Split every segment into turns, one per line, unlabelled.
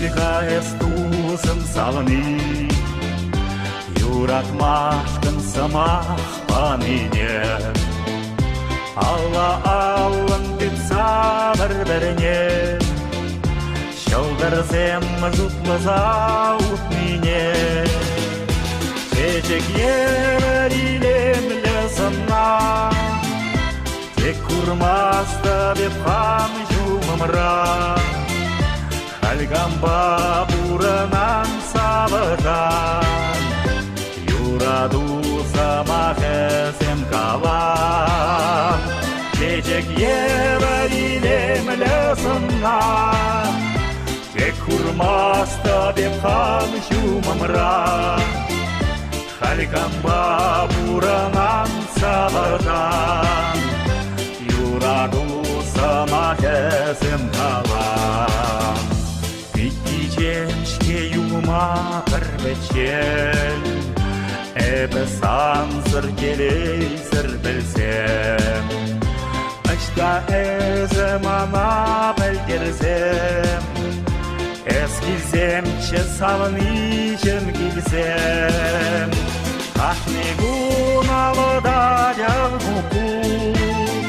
Естусым салны, юратмашкын сымақ паныне. Алла алын деп сабыр біріне, шылдырсем жұтлыза ұтмине. Чечек ерілемлі сына, тек күрмасты деп қан жұмымра. Хальгамба бурынан сабыдан, юраду самахесем калан. Чечек ерілемлі сына, тек күрмасты деп қан жұмымра. Хальгамба бурынан сабыдан, юраду самахесем калан. Жемшке юма бірбечел, әбі сансыр келейсір білсем. Ашта әзім ана білдерсем, әскілземші савынышым келсем. Қашнегун алыда жағмукук,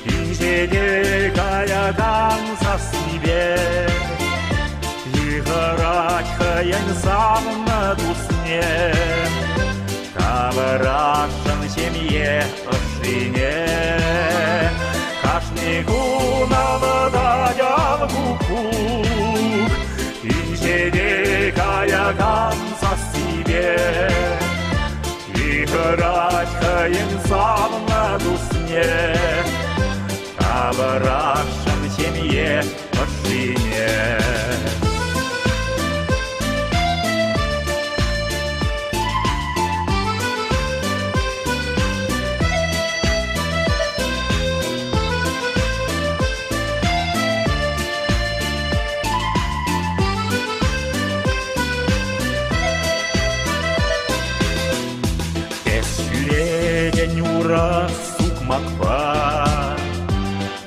инжеде каядан сасибе. Играть хаян самна дусне, таврашан семье ошине. Кашнигун алыда явгукук, инжеде каяган сасибе. Играть хаян самна дусне, таврашан семье ошине. Сукмакпа,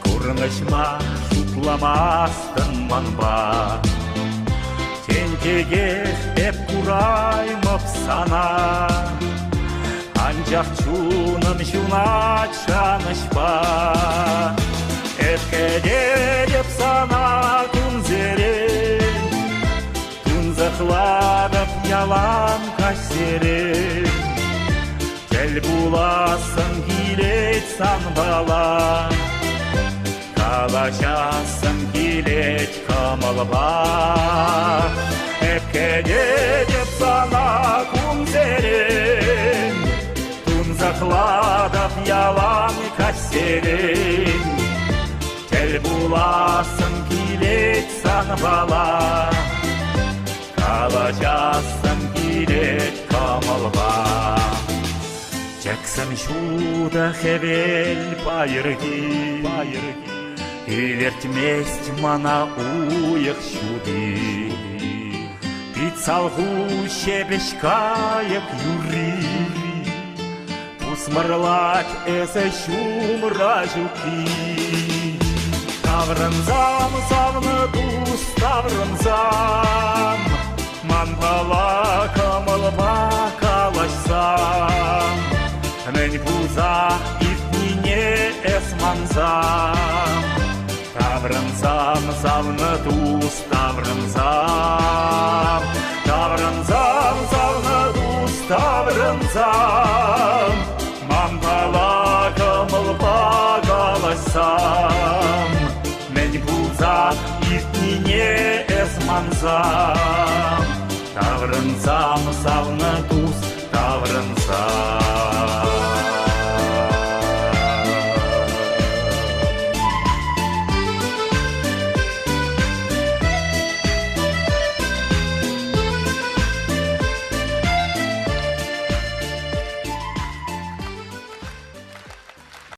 көріңішма шутламастын манба. Тентеге еп құраймып сана, анжақ чуным жунат жанышпа. Эпкеде деп сана күнзерен, күнзықладып ялан кашсерен. Кел буласын келет сан бала, калашасын келет камылба. Эпкеде деп сана күнзерен, күнзақладып ялан кашсерен. Кел буласын келет сан бала, калашасын келет камылба. Jackson şuda hevel bayırgi, ilertmest mana uyық şudi. Pit salğu şebeş kayıp юри, Pusmırlak ese şumra juki. Tavrınzam savны dus tavrınzam, Манбала камылба калашсам. Мен буза ифнине эсманзам. Таврынзам завны дус таврынзам. Таврынзам завны дус таврынзам. Манбала камылба калашсам. Мен буза ифнине эсманзам. Таврынзам завны дус таврынзам.